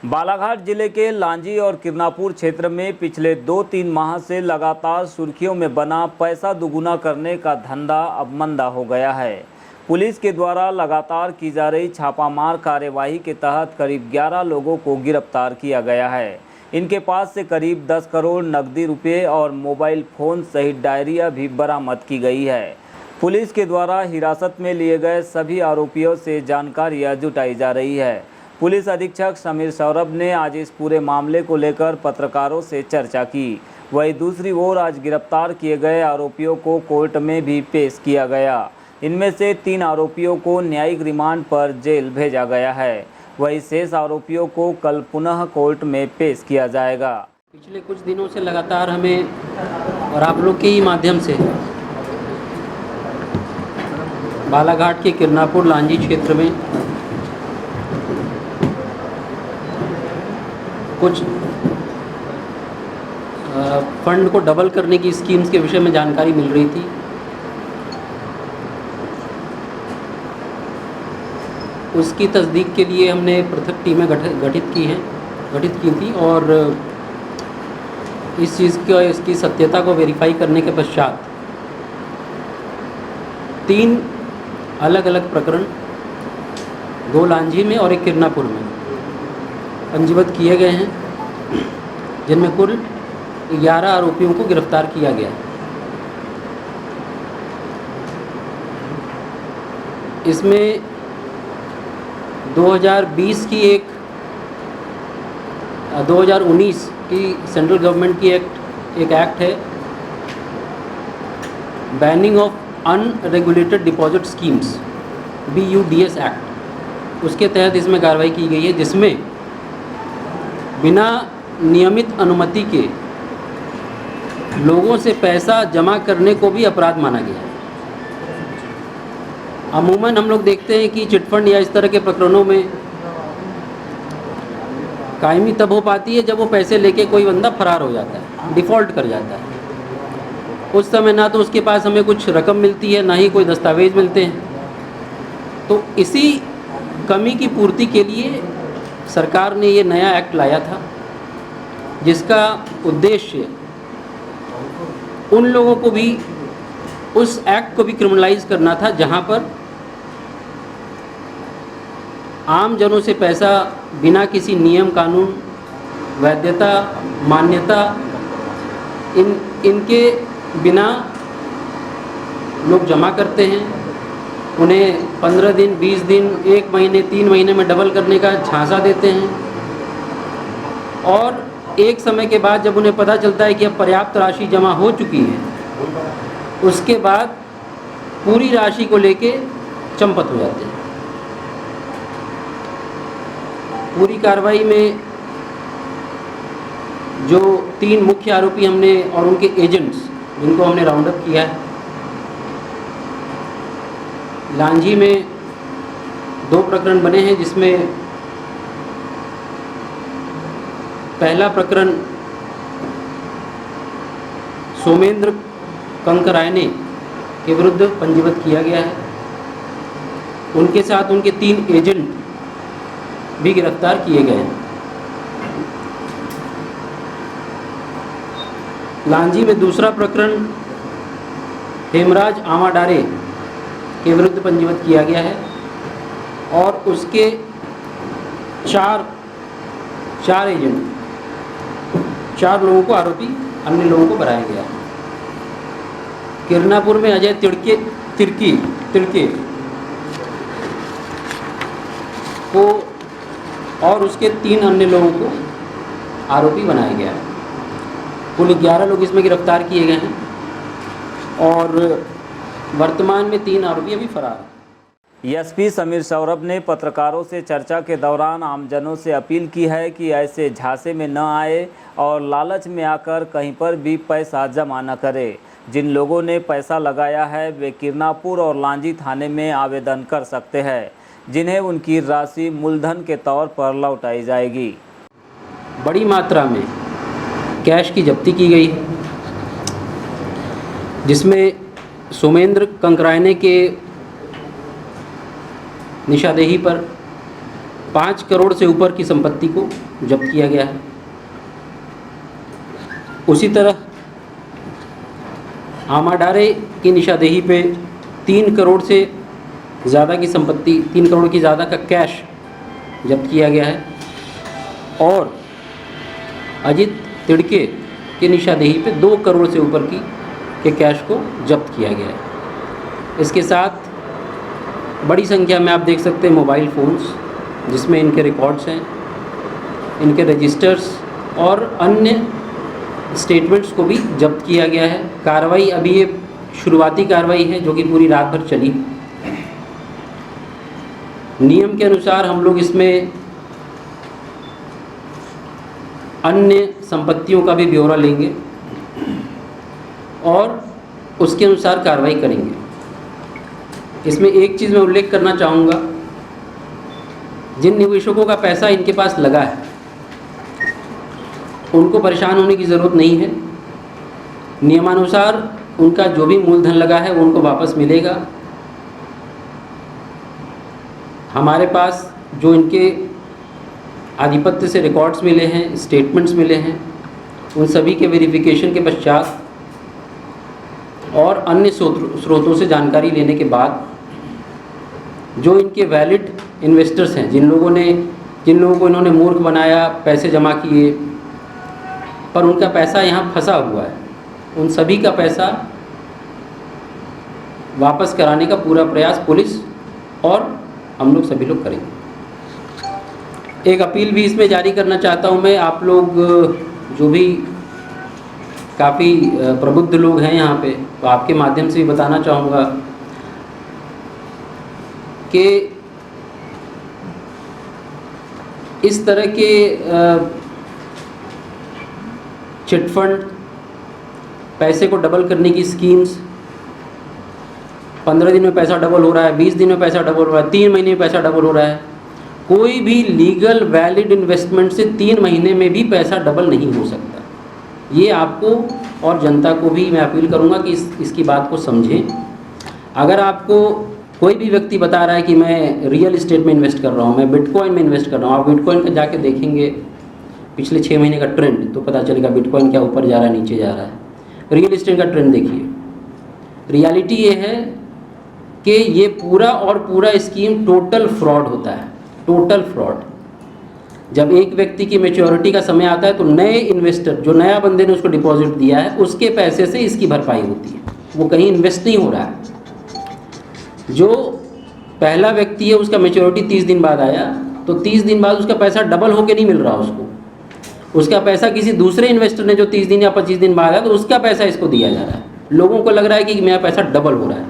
बालाघाट जिले के लांजी और किरनापुर क्षेत्र में पिछले 2-3 माह से लगातार सुर्खियों में बना पैसा दुगुना करने का धंधा अब मंदा हो गया है। पुलिस के द्वारा लगातार की जा रही छापामार कार्यवाही के तहत करीब 11 लोगों को गिरफ्तार किया गया है। इनके पास से करीब 10 करोड़ नकदी रुपये और मोबाइल फ़ोन सहित डायरिया भी बरामद की गई है। पुलिस के द्वारा हिरासत में लिए गए सभी आरोपियों से जानकारियां जुटाई जा रही है। पुलिस अधीक्षक समीर सौरभ ने आज इस पूरे मामले को लेकर पत्रकारों से चर्चा की। वहीं दूसरी ओर आज गिरफ्तार किए गए आरोपियों को कोर्ट में भी पेश किया गया। इनमें से 3 आरोपियों को न्यायिक रिमांड पर जेल भेजा गया है। वहीं शेष आरोपियों को कल पुनः कोर्ट में पेश किया जाएगा। पिछले कुछ दिनों से लगातार हमें और आप लोग के ही माध्यम से बालाघाट के किरनापुर लांजी क्षेत्र में कुछ फंड को डबल करने की स्कीम्स के विषय में जानकारी मिल रही थी। उसकी तस्दीक के लिए हमने पृथक टीमें गठित की थी और इस चीज़ की इसकी सत्यता को वेरीफाई करने के पश्चात 3 अलग अलग प्रकरण 2 लांजी में और 1 किरनापुर में पंजीबद्ध किए गए हैं, जिनमें कुल 11 आरोपियों को गिरफ्तार किया गया है। इसमें 2020 की 2019 की सेंट्रल गवर्नमेंट की एक एक्ट है, banning of unregulated deposit schemes BUDS act, उसके तहत इसमें कार्रवाई की गई है, जिसमें बिना नियमित अनुमति के लोगों से पैसा जमा करने को भी अपराध माना गया है। अमूमन हम लोग देखते हैं कि चिटफंड या इस तरह के प्रकरणों में कायमी तब हो पाती है जब वो पैसे लेके कोई बंदा फरार हो जाता है, डिफ़ॉल्ट कर जाता है। उस समय ना तो उसके पास हमें कुछ रकम मिलती है, ना ही कोई दस्तावेज मिलते हैं। तो इसी कमी की पूर्ति के लिए सरकार ने ये नया एक्ट लाया था, जिसका उद्देश्य उन लोगों को भी, उस एक्ट को भी क्रिमिनलाइज करना था जहां पर आम जनों से पैसा बिना किसी नियम कानून, वैधता, मान्यता इनके बिना लोग जमा करते हैं। उन्हें 15 दिन, 20 दिन, 1 महीने, 3 महीने में डबल करने का झांसा देते हैं और एक समय के बाद जब उन्हें पता चलता है कि अब पर्याप्त राशि जमा हो चुकी है, उसके बाद पूरी राशि को लेके चंपत हो जाते हैं। पूरी कार्रवाई में जो 3 मुख्य आरोपी हमने और उनके एजेंट्स जिनको हमने राउंड अप किया है, लांजी में 2 प्रकरण बने हैं, जिसमें पहला प्रकरण सोमेंद्र कंकरायने के विरुद्ध पंजीबद्ध किया गया है। उनके साथ उनके 3 एजेंट भी गिरफ्तार किए गए हैं। लांजी में दूसरा प्रकरण हेमराज आमाडारे के विरुद्ध पंजीबद्ध किया गया है और उसके 4 एजेंट, 4 लोगों को आरोपी, अन्य लोगों को बनाया गया है। किरनापुर में अजय तिड़के को और उसके 3 अन्य लोगों को आरोपी बनाया गया है। कुल 11 लोग इसमें गिरफ्तार किए गए हैं और वर्तमान में 3 आरोपी अभी फरार हैं। एसपी समीर सौरभ ने पत्रकारों से चर्चा के दौरान आमजनों से अपील की है कि ऐसे झांसे में न आए और लालच में आकर कहीं पर भी पैसा जमा न करे। जिन लोगों ने पैसा लगाया है वे किरनापुर और लांजी थाने में आवेदन कर सकते हैं, जिन्हें उनकी राशि मूलधन के तौर पर लौटाई जाएगी। बड़ी मात्रा में कैश की जब्ती की गई है, जिसमें सोमेंद्र कंकरायने के निशादेही पर 5 करोड़ से ऊपर की संपत्ति को जब्त किया गया है। उसी तरह आमाडारे की निशानदेही पे 3 करोड़ से ज़्यादा की संपत्ति, 3 करोड़ की ज़्यादा का कैश जब्त किया गया है। और अजित तिड़के की निशानदेही पे 2 करोड़ से ऊपर के कैश को जब्त किया गया है। इसके साथ बड़ी संख्या में आप देख सकते हैं मोबाइल फ़ोन्स, जिसमें इनके रिकॉर्ड्स हैं, इनके रजिस्टर्स और अन्य स्टेटमेंट्स को भी जब्त किया गया है। कार्रवाई अभी ये शुरुआती कार्रवाई है जो कि पूरी रात भर चली। नियम के अनुसार हम लोग इसमें अन्य संपत्तियों का भी ब्यौरा लेंगे और उसके अनुसार कार्रवाई करेंगे। इसमें एक चीज़ मैं उल्लेख करना चाहूँगा, जिन निवेशकों का पैसा इनके पास लगा है उनको परेशान होने की ज़रूरत नहीं है। नियमानुसार उनका जो भी मूलधन लगा है वो उनको वापस मिलेगा। हमारे पास जो इनके आधिपत्य से रिकॉर्ड्स मिले हैं, स्टेटमेंट्स मिले हैं, उन सभी के वेरिफिकेशन के पश्चात और अन्य स्रोतों से जानकारी लेने के बाद जो इनके वैलिड इन्वेस्टर्स हैं, जिन लोगों को इन्होंने मूर्ख बनाया, पैसे जमा किए पर उनका पैसा यहाँ फंसा हुआ है, उन सभी का पैसा वापस कराने का पूरा प्रयास पुलिस और हम लोग सभी लोग करेंगे। एक अपील भी इसमें जारी करना चाहता हूँ मैं, आप लोग जो भी काफ़ी प्रबुद्ध लोग हैं यहाँ पे, तो आपके माध्यम से भी बताना चाहूँगा कि इस तरह के चिटफंड, पैसे को डबल करने की स्कीम्स, 15 दिन में पैसा डबल हो रहा है, 20 दिन में पैसा डबल हो रहा है, 3 महीने में पैसा डबल हो रहा है, कोई भी लीगल वैलिड इन्वेस्टमेंट से 3 महीने में भी पैसा डबल नहीं हो सकता। ये आपको और जनता को भी मैं अपील करूँगा कि इसकी बात को समझें। अगर आपको कोई भी व्यक्ति बता रहा है कि मैं रियल इस्टेट में इन्वेस्ट कर रहा हूँ, मैं बिटकॉइन में इन्वेस्ट कर रहा हूँ, आप बिटकॉइन का जाके देखेंगे पिछले 6 महीने का ट्रेंड तो पता चलेगा बिटकॉइन क्या ऊपर जा रहा है, नीचे जा रहा है। रियल इस्टेट का ट्रेंड देखिए। रियलिटी ये है कि ये पूरा और पूरा स्कीम टोटल फ्रॉड होता है, टोटल फ्रॉड। जब एक व्यक्ति की मैच्योरिटी का समय आता है तो नए इन्वेस्टर, जो नया बंदे ने उसको डिपॉजिट दिया है, उसके पैसे से इसकी भरपाई होती है, वो कहीं इन्वेस्ट नहीं हो रहा है। जो पहला व्यक्ति है उसका मैच्योरिटी 30 दिन बाद आया तो 30 दिन बाद उसका पैसा डबल होके नहीं मिल रहा उसका पैसा किसी दूसरे इन्वेस्टर ने जो 30 दिन या 25 दिन बाद आया तो उसका पैसा इसको दिया जा रहा है। लोगों को लग रहा है कि मेरा पैसा डबल हो रहा है।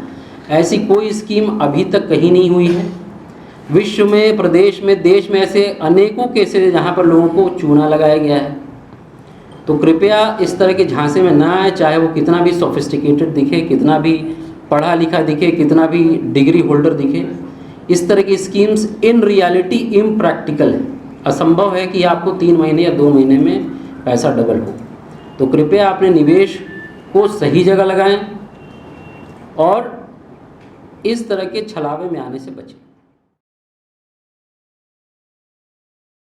ऐसी कोई स्कीम अभी तक कहीं नहीं हुई है। विश्व में, प्रदेश में, देश में ऐसे अनेकों केसेस हैं जहाँ पर लोगों को चूना लगाया गया है। तो कृपया इस तरह के झांसे में ना आए, चाहे वो कितना भी सोफिस्टिकेटेड दिखे, कितना भी पढ़ा लिखा दिखे, कितना भी डिग्री होल्डर दिखे। इस तरह की स्कीम्स इन रियलिटी इम्प्रैक्टिकल है। असंभव है कि आपको 3 महीने या 2 महीने में पैसा डबल हो। तो कृपया अपने निवेश को सही जगह लगाएं और इस तरह के छलावे में आने से बचें।